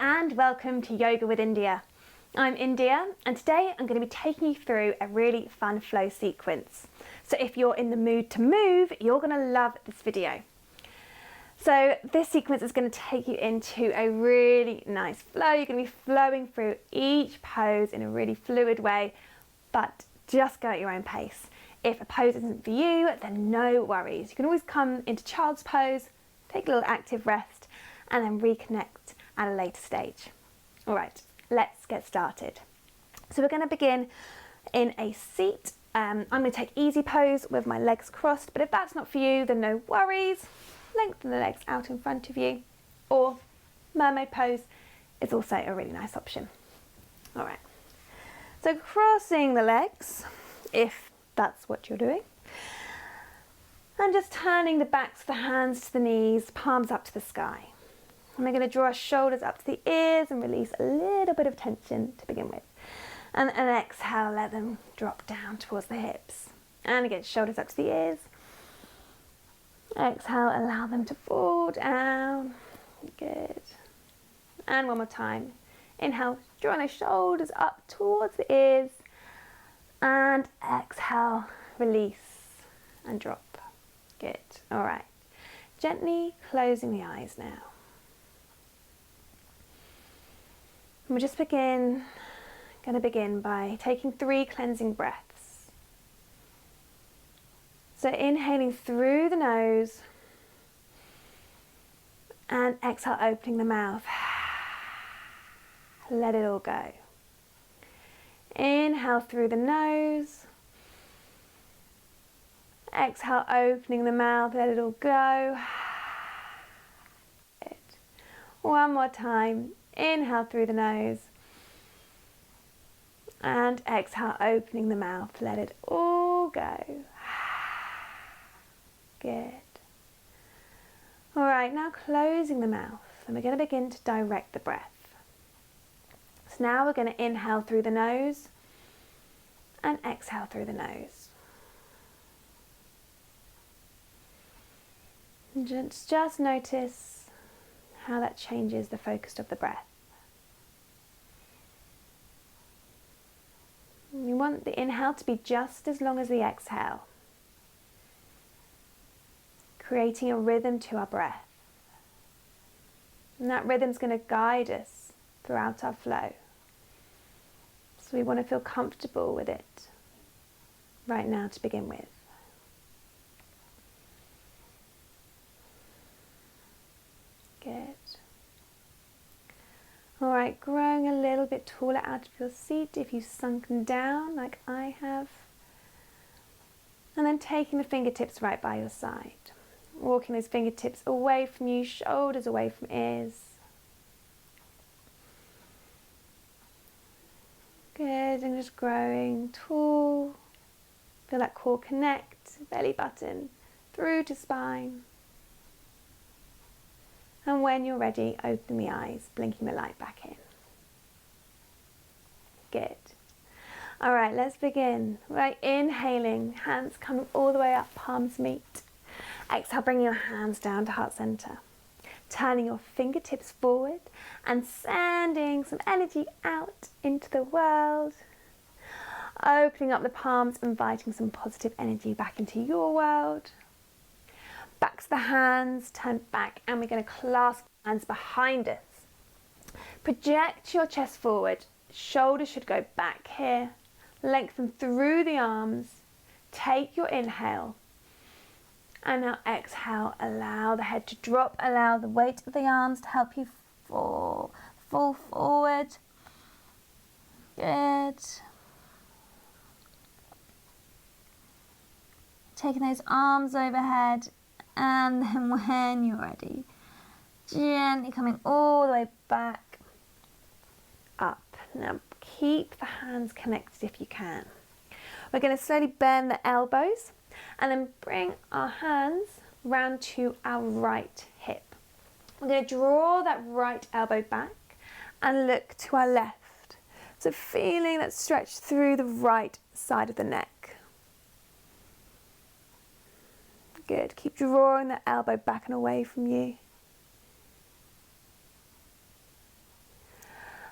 and welcome to Yoga with India. I'm India and today I'm going to be taking you through a really fun flow sequence. So if you're in the mood to move, you're going to love this video. So this sequence is going to take you into a really nice flow. You're going to be flowing through each pose in a really fluid way, but just go at your own pace. If a pose isn't for you, then no worries. You can always come into child's pose, take a little active rest, and then reconnect at a later stage. All right, let's get started. So we're going to begin in a seat. I'm going to take easy pose with my legs crossed, but if that's not for you, then no worries. Lengthen the legs out in front of you, or mermaid pose is also a really nice option. All right, so crossing the legs, if that's what you're doing, and just turning the backs of the hands to the knees, palms up to the sky. And we're going to draw our shoulders up to the ears and release a little bit of tension to begin with. And exhale, let them drop down towards the hips. And again, shoulders up to the ears. Exhale, allow them to fall down. Good. And one more time. Inhale, draw those shoulders up towards the ears. And exhale, release and drop. Good. All right. Gently closing the eyes now. And we'll just going to begin by taking 3 cleansing breaths. So inhaling through the nose and exhale, opening the mouth. Let it all go. Inhale through the nose. Exhale, opening the mouth, let it all go. Good. One more time. Inhale through the nose. And exhale, opening the mouth, let it all go. Good. All right, now closing the mouth, and we're going to begin to direct the breath. So now we're going to inhale through the nose and exhale through the nose. And just notice how that changes the focus of the breath. You want the inhale to be just as long as the exhale, creating a rhythm to our breath. And that rhythm's going to guide us throughout our flow. So we want to feel comfortable with it right now to begin with. Good. All right, growing a little bit taller out of your seat if you've sunken down like I have. And then taking the fingertips right by your side. Walking those fingertips away from you, shoulders away from ears. Good, and just growing tall. Feel that core connect, belly button, through to spine. And when you're ready, open the eyes, blinking the light back in. Good. All right, let's begin. Right, inhaling, hands coming all the way up, palms meet. Exhale, bringing your hands down to heart center. Turning your fingertips forward and sending some energy out into the world. Opening up the palms, inviting some positive energy back into your world. Back to the hands, turn back, and we're going to clasp hands behind us. Project your chest forward, shoulders should go back here. Lengthen through the arms, take your inhale. And now exhale, allow the head to drop, allow the weight of the arms to help you fall forward. Good. Taking those arms overhead. And then when you're ready, gently coming all the way back up. Now keep the hands connected if you can. We're going to slowly bend the elbows and then bring our hands round to our right hip. We're going to draw that right elbow back and look to our left. So feeling that stretch through the right side of the neck. Good. Keep drawing the elbow back and away from you.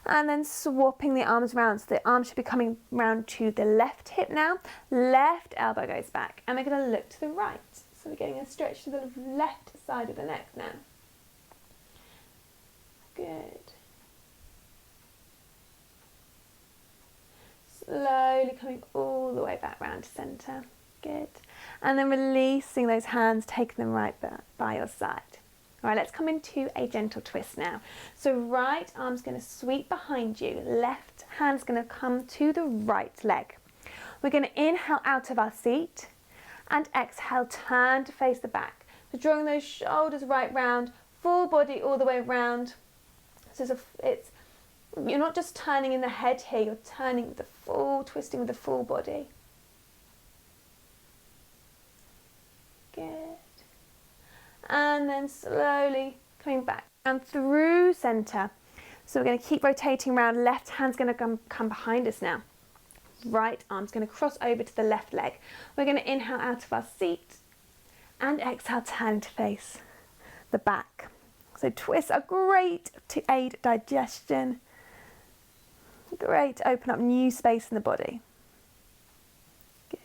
And then swapping the arms around. So the arms should be coming round to the left hip now. Left elbow goes back. And we're going to look to the right. So we're getting a stretch to the left side of the neck now. Good. Slowly coming all the way back round to centre. Good. And then releasing those hands, taking them right by your side. All right, let's come into a gentle twist now. So right arm's going to sweep behind you. Left hand's going to come to the right leg. We're going to inhale out of our seat and exhale, turn to face the back. So drawing those shoulders right round, full body all the way round. So you're not just turning in the head here, you're turning with the full, twisting with the full body. Good. And then slowly coming back and through centre. So we're going to keep rotating around. Left hand's going to come behind us now. Right arm's going to cross over to the left leg. We're going to inhale out of our seat and exhale, turn to face the back. So twists are great to aid digestion. Great to open up new space in the body. Good.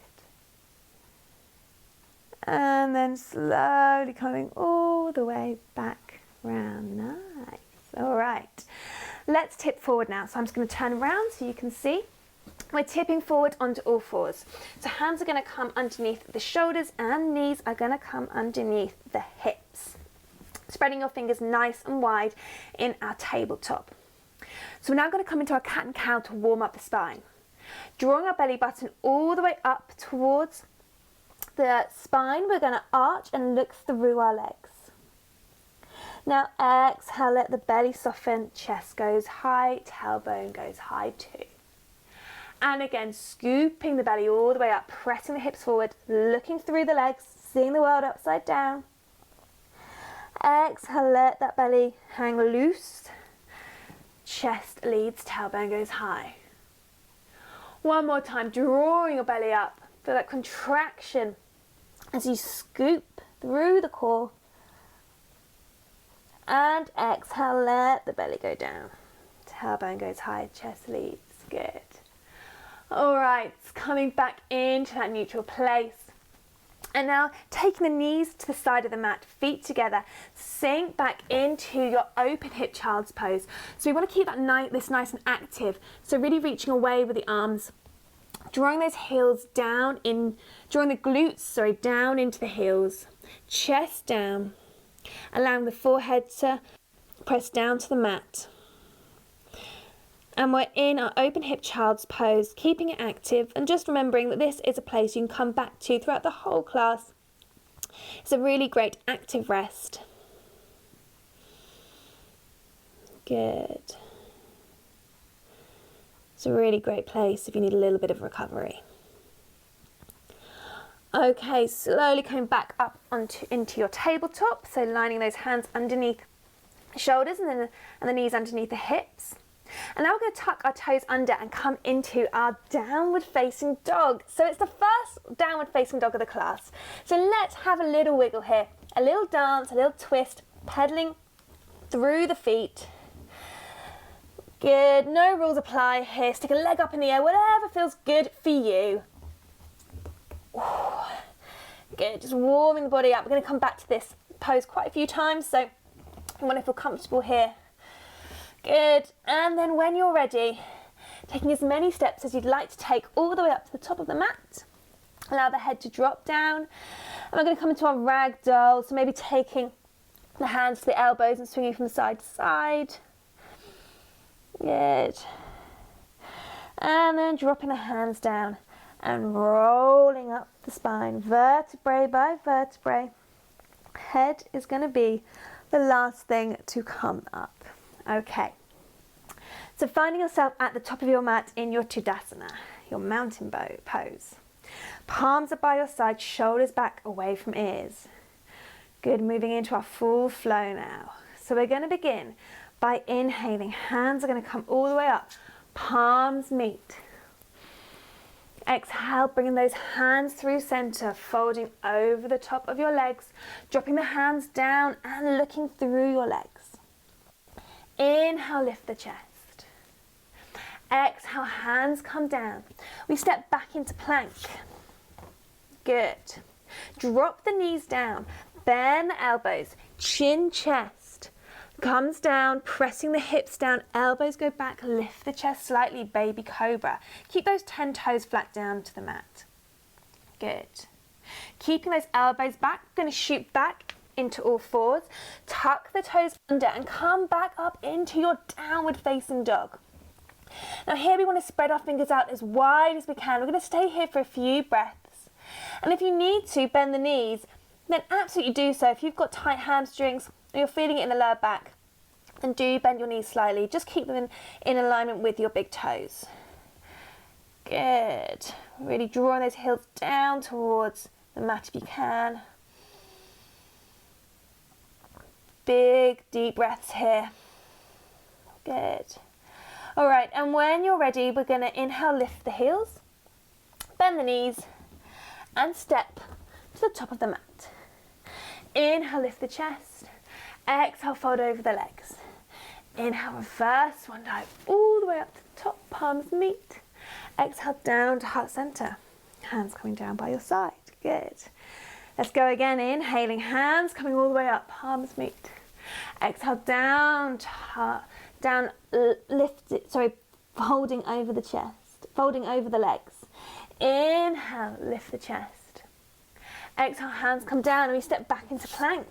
And then slowly coming all the way back round. Nice. All right. Let's tip forward now. So I'm just going to turn around so you can see. We're tipping forward onto all fours. So hands are going to come underneath the shoulders and knees are going to come underneath the hips. Spreading your fingers nice and wide in our tabletop. So we're now going to come into our cat and cow to warm up the spine. Drawing our belly button all the way up towards the spine, we're going to arch and look through our legs. Now exhale, let the belly soften, chest goes high, tailbone goes high too. And again, scooping the belly all the way up, pressing the hips forward, looking through the legs, seeing the world upside down. Exhale, let that belly hang loose. Chest leads, tailbone goes high. One more time, drawing your belly up. Feel that contraction as you scoop through the core. And exhale, let the belly go down. Tailbone goes high, chest leads. Good. All right, coming back into that neutral place. And now taking the knees to the side of the mat, feet together, sink back into your open hip child's pose. So we want to keep this nice and active. So really reaching away with the arms, drawing those heels down in, drawing the glutes, down into the heels, chest down, allowing the forehead to press down to the mat. And we're in our open hip child's pose, keeping it active and just remembering that this is a place you can come back to throughout the whole class. It's a really great active rest. Good. It's a really great place if you need a little bit of recovery. Okay, slowly coming back up into your tabletop. So lining those hands underneath the shoulders and the knees underneath the hips. And now we're going to tuck our toes under and come into our downward facing dog. So it's the first downward facing dog of the class. So let's have a little wiggle here. A little dance, a little twist, pedaling through the feet. Good, no rules apply here. Stick a leg up in the air, whatever feels good for you. Good, just warming the body up. We're going to come back to this pose quite a few times, so you want to feel comfortable here. Good, and then when you're ready, taking as many steps as you'd like to take all the way up to the top of the mat. Allow the head to drop down. And we're going to come into our ragdoll, so maybe taking the hands to the elbows and swinging from side to side. Good. And then dropping the hands down and rolling up the spine, vertebrae by vertebrae. Head is going to be the last thing to come up. Okay, so finding yourself at the top of your mat in your Tadasana, your mountain pose. Palms are by your side, shoulders back away from ears. Good, moving into our full flow now. So we're going to begin by inhaling. Hands are going to come all the way up, palms meet. Exhale, bringing those hands through center, folding over the top of your legs, dropping the hands down and looking through your legs. Inhale, lift the chest. Exhale, hands come down. We step back into plank. Good. Drop the knees down. Bend the elbows. Chin, chest. Comes down, pressing the hips down. Elbows go back. Lift the chest slightly, baby cobra. Keep those 10 toes flat down to the mat. Good. Keeping those elbows back. Going to shoot back into all fours. Tuck the toes under and come back up into your downward facing dog. Now here we want to spread our fingers out as wide as we can. We're going to stay here for a few breaths. And if you need to bend the knees, then absolutely do so. If you've got tight hamstrings or you're feeling it in the lower back, then do bend your knees slightly. Just keep them in alignment with your big toes. Good. Really drawing those heels down towards the mat if you can. Big deep breaths here. Good. All right, and when you're ready, we're going to inhale, lift the heels, bend the knees, and step to the top of the mat. Inhale, lift the chest. Exhale, fold over the legs. Inhale, reverse one dive all the way up to the top, palms meet. Exhale, down to heart center. Hands coming down by your side. Good. Let's go again. Inhaling, hands coming all the way up, palms meet. Exhale, down to heart. Down, lift it, folding over the chest, folding over the legs. Inhale, lift the chest. Exhale, hands come down and we step back into plank.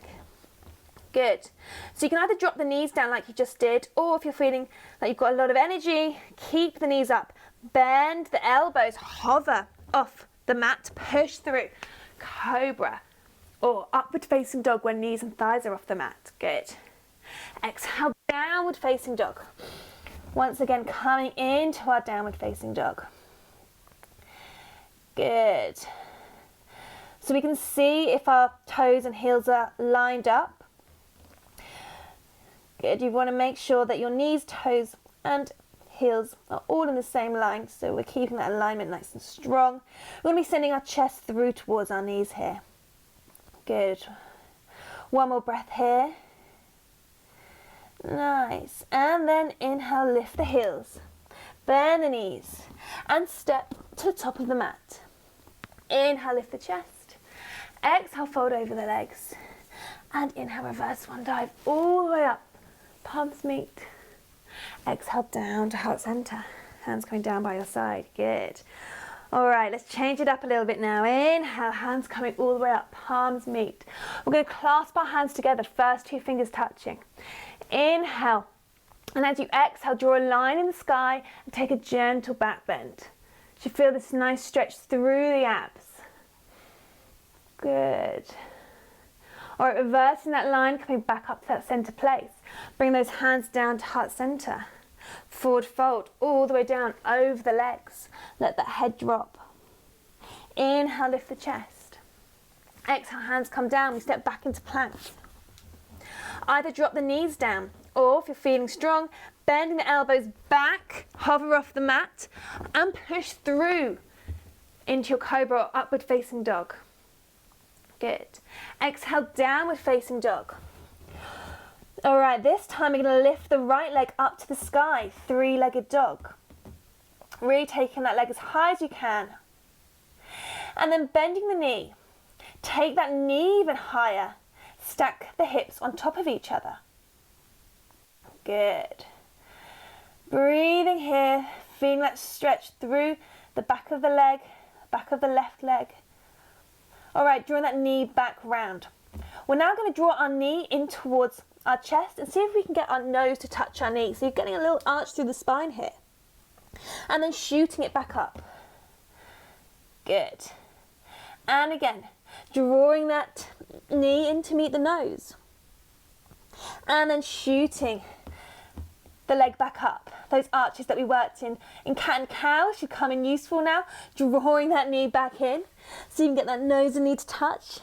Good. So you can either drop the knees down like you just did, or if you're feeling like you've got a lot of energy, keep the knees up. Bend the elbows, hover off the mat, push through. Cobra or upward facing dog when knees and thighs are off the mat. Good. Exhale, downward facing dog. Once again, coming into our downward facing dog. Good. So we can see if our toes and heels are lined up. Good. You want to make sure that your knees, toes, and heels are all in the same line. So we're keeping that alignment nice and strong. We're going to be sending our chest through towards our knees here. Good. One more breath here. Nice. And then inhale, lift the heels, bend the knees, and step to the top of the mat. Inhale, lift the chest. Exhale, fold over the legs. And inhale, reverse one dive all the way up. Palms meet. Exhale, down to heart center. Hands coming down by your side. Good. All right, let's change it up a little bit now. Inhale, hands coming all the way up. Palms meet. We're going to clasp our hands together, first two fingers touching. Inhale, and as you exhale, draw a line in the sky and take a gentle back bend. You should feel this nice stretch through the abs. Good. All right, reversing that line, coming back up to that center place. Bring those hands down to heart center. Forward fold all the way down over the legs. Let that head drop. Inhale, lift the chest. Exhale, hands come down. We step back into plank. Either drop the knees down, or if you're feeling strong, bending the elbows back, hover off the mat, and push through into your cobra or upward facing dog. Good. Exhale, downward facing dog. All right, this time we're going to lift the right leg up to the sky, three-legged dog. Really taking that leg as high as you can. And then bending the knee. Take that knee even higher. Stack the hips on top of each other. Good. Breathing here, feeling that stretch through the back of the leg, back of the left leg. All right, drawing that knee back round. We're now going to draw our knee in towards our chest and see if we can get our nose to touch our knee. So you're getting a little arch through the spine here. And then shooting it back up. Good. And again, drawing that knee in to meet the nose. And then shooting the leg back up. Those arches that we worked in cat and cow should come in useful now. Drawing that knee back in so you can get that nose and knee to touch.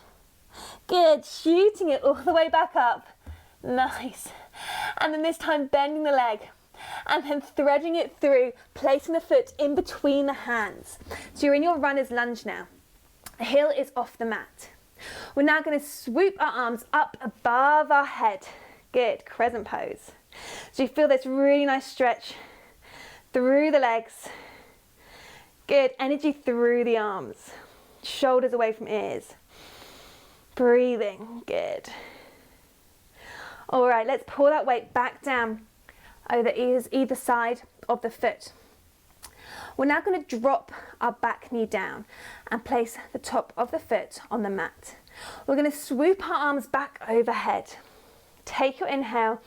Good. Shooting it all the way back up. Nice. And then this time bending the leg and then threading it through, placing the foot in between the hands. So you're in your runner's lunge now. The heel is off the mat. We're now going to swoop our arms up above our head. Good. Crescent pose. So you feel this really nice stretch through the legs. Good, energy through the arms. Shoulders away from ears. Breathing, good. All right, let's pull that weight back down over the ears, either side of the foot. We're now going to drop our back knee down and place the top of the foot on the mat. We're going to swoop our arms back overhead. Take your inhale,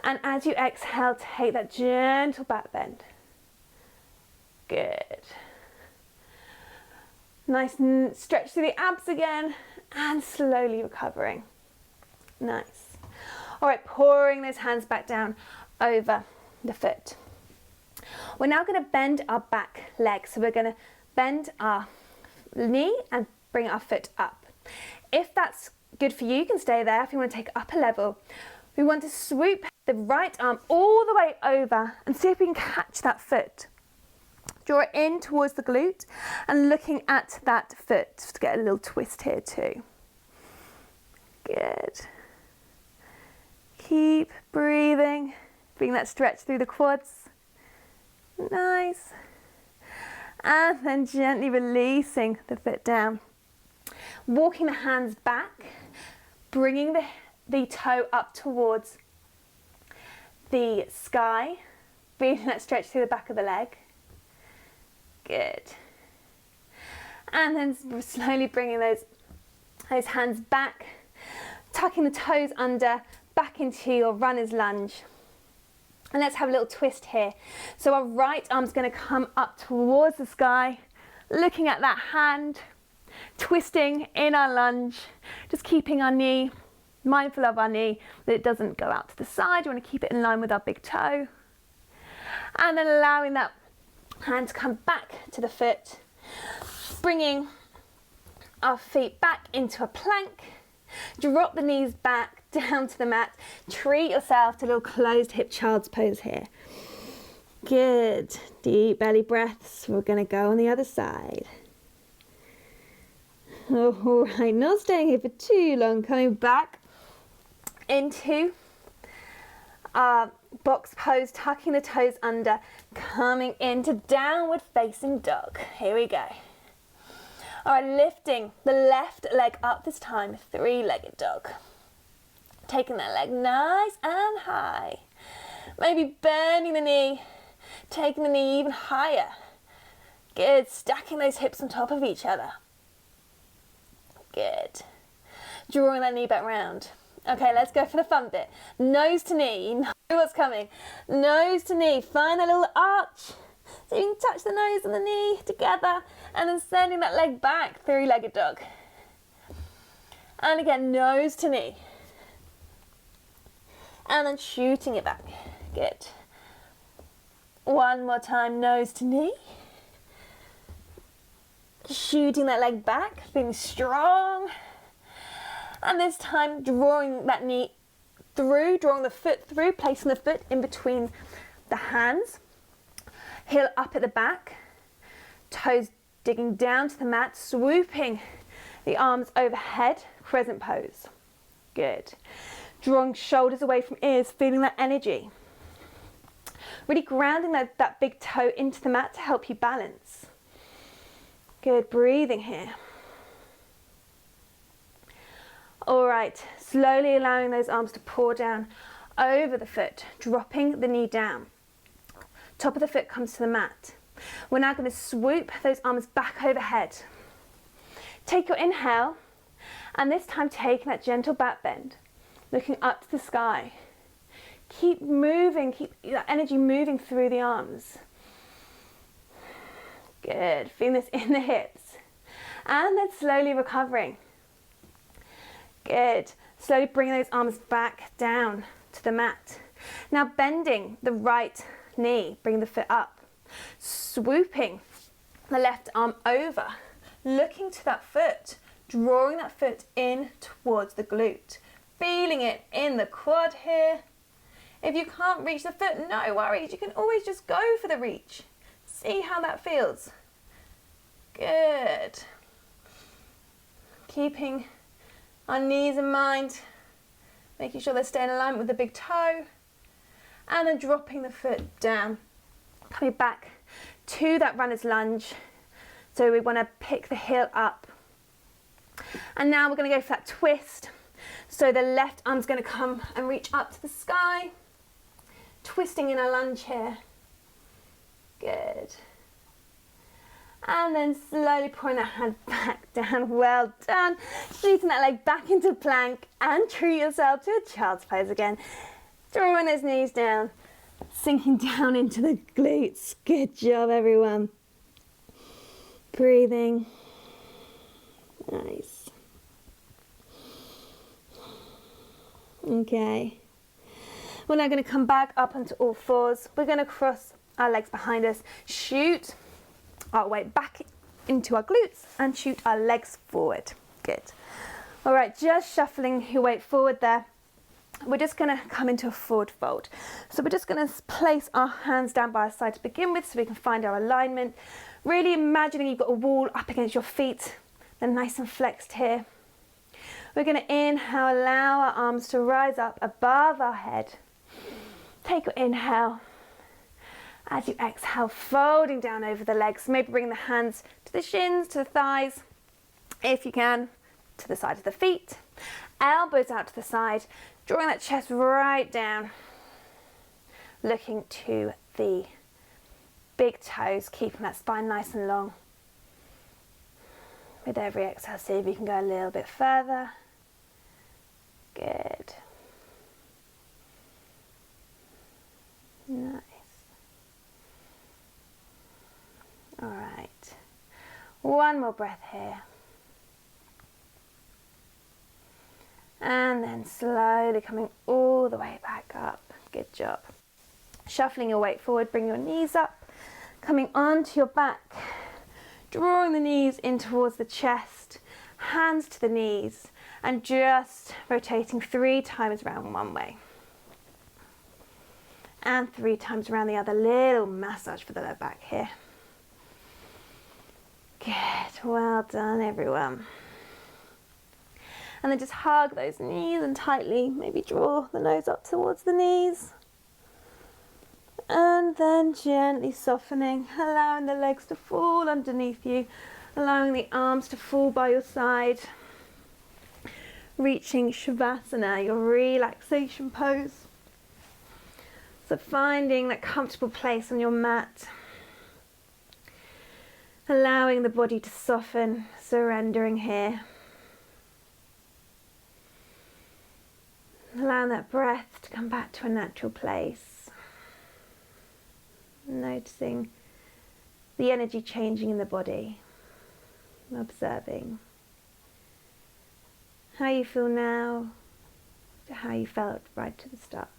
and as you exhale, take that gentle back bend. Good. Nice stretch through the abs again, and slowly recovering. Nice. All right, pouring those hands back down over the foot. We're now going to bend our back leg. So we're going to bend our knee and bring our foot up. If that's good for you, you can stay there. If you want to take it up a level, we want to swoop the right arm all the way over and see if we can catch that foot. Draw it in towards the glute and looking at that foot to get a little twist here too. Good. Keep breathing, bring that stretch through the quads. Nice. And then gently releasing the foot down. Walking the hands back, bringing the toe up towards the sky, feeling that stretch through the back of the leg. Good. And then slowly bringing those hands back, tucking the toes under, back into your runner's lunge. And let's have a little twist here. So our right arm's going to come up towards the sky, looking at that hand, twisting in our lunge, just keeping our knee, mindful of our knee, that it doesn't go out to the side. You want to keep it in line with our big toe. And then allowing that hand to come back to the foot, bringing our feet back into a plank. Drop the knees back down to the mat. Treat yourself to a little closed hip child's pose here. Good. Deep belly breaths. We're going to go on the other side. All right, not staying here for too long. Coming back into our box pose, tucking the toes under, coming into downward facing dog. Here we go. All right, lifting the left leg up this time, three-legged dog. Taking that leg nice and high. Maybe bending the knee, taking the knee even higher. Good, stacking those hips on top of each other. Good. Drawing that knee back round. Okay, let's go for the fun bit. Nose to knee, you know what's coming. Nose to knee, find a little arch. So you can touch the nose and the knee together and then sending that leg back, three-legged dog. And again, nose to knee. And then shooting it back. Good. One more time, nose to knee. Shooting that leg back, feeling strong. And this time, drawing that knee through, drawing the foot through, placing the foot in between the hands. Heel up at the back, toes digging down to the mat, swooping the arms overhead, crescent pose. Good. Drawing shoulders away from ears, feeling that energy. Really grounding that big toe into the mat to help you balance. Good, breathing here. All right, slowly allowing those arms to pour down over the foot, dropping the knee down. Top of the foot comes to the mat. We're now going to swoop those arms back overhead. Take your inhale, and this time taking that gentle back bend, looking up to the sky. Keep moving, keep that energy moving through the arms. Good, feeling this in the hips. And then slowly recovering. Good, slowly bringing those arms back down to the mat. Now bending the right knee, bring the foot up. Swooping the left arm over, looking to that foot, drawing that foot in towards the glute. Feeling it in the quad here. If you can't reach the foot, no worries. You can always just go for the reach. See how that feels. Good. Keeping our knees in mind, making sure they're staying in alignment with the big toe, and then dropping the foot down Coming back to that runner's lunge. So we want to pick the heel up. And now we're going to go for that twist. So the left arm's going to come and reach up to the sky. Twisting in a lunge here. Good. And then slowly pulling that hand back down. Well done. Shooting that leg back into plank and treat yourself to a child's pose again. Drawing those knees down. Sinking down into the glutes. Good job, everyone. Breathing. Nice. Okay. We're now going to come back up onto all fours. We're going to cross our legs behind us. Shoot our weight back into our glutes and shoot our legs forward. Good. All right, just shuffling your weight forward there. We're just going to come into a forward fold. So we're just going to place our hands down by our side to begin with so we can find our alignment. Really imagining you've got a wall up against your feet. They're nice and flexed here. We're going to inhale, allow our arms to rise up above our head. Take your inhale. As you exhale, folding down over the legs. Maybe bring the hands to the shins, to the thighs, if you can, to the side of the feet. Elbows out to the side, drawing that chest right down. Looking to the big toes, keeping that spine nice and long. With every exhale, see if you can go a little bit further. Good. Nice. All right. One more breath here. And then slowly coming all the way back up. Good job. Shuffling your weight forward, bring your knees up. Coming onto your back. Drawing the knees in towards the chest. Hands to the knees. And just rotating 3 times around one way. And 3 times around the other. Little massage for the lower back here. Good, well done everyone. And then just hug those knees and tightly maybe draw the nose up towards the knees. And then gently softening, allowing the legs to fall underneath you, allowing the arms to fall by your side. Reaching Shavasana, your relaxation pose. So finding that comfortable place on your mat. Allowing the body to soften, surrendering here. Allowing that breath to come back to a natural place. Noticing the energy changing in the body. Observing how you feel now to how you felt right to the start.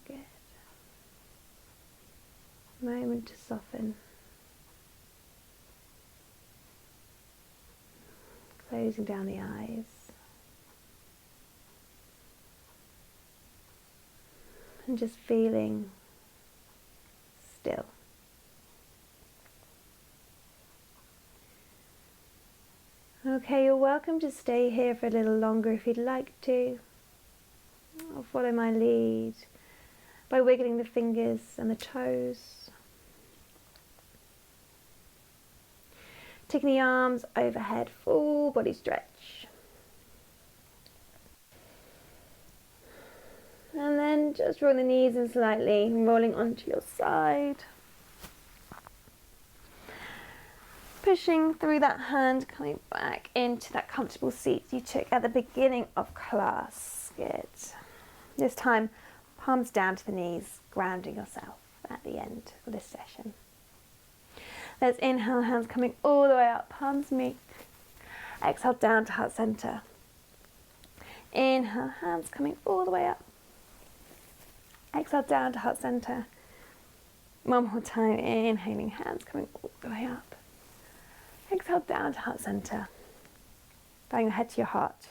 Good. Moment to soften. Closing down the eyes. And just feeling still. Okay, you're welcome to stay here for a little longer if you'd like to. Or follow my lead by wiggling the fingers and the toes. Taking the arms overhead, full body stretch. And then just rolling the knees in slightly, rolling onto your side. Pushing through that hand, coming back into that comfortable seat you took at the beginning of class. Good. This time, palms down to the knees, grounding yourself at the end of this session. Let's inhale, hands coming all the way up, palms meet. Exhale down to heart center. Inhale, hands coming all the way up. Exhale down to heart center. One more time, inhaling, hands coming all the way up. Exhale down to heart center. Bring your head to your heart,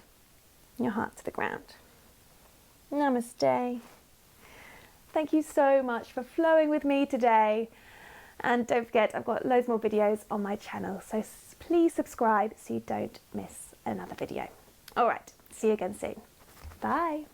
and your heart to the ground. Namaste. Thank you so much for flowing with me today. And don't forget, I've got loads more videos on my channel, so please subscribe so you don't miss another video. All right, see you again soon. Bye.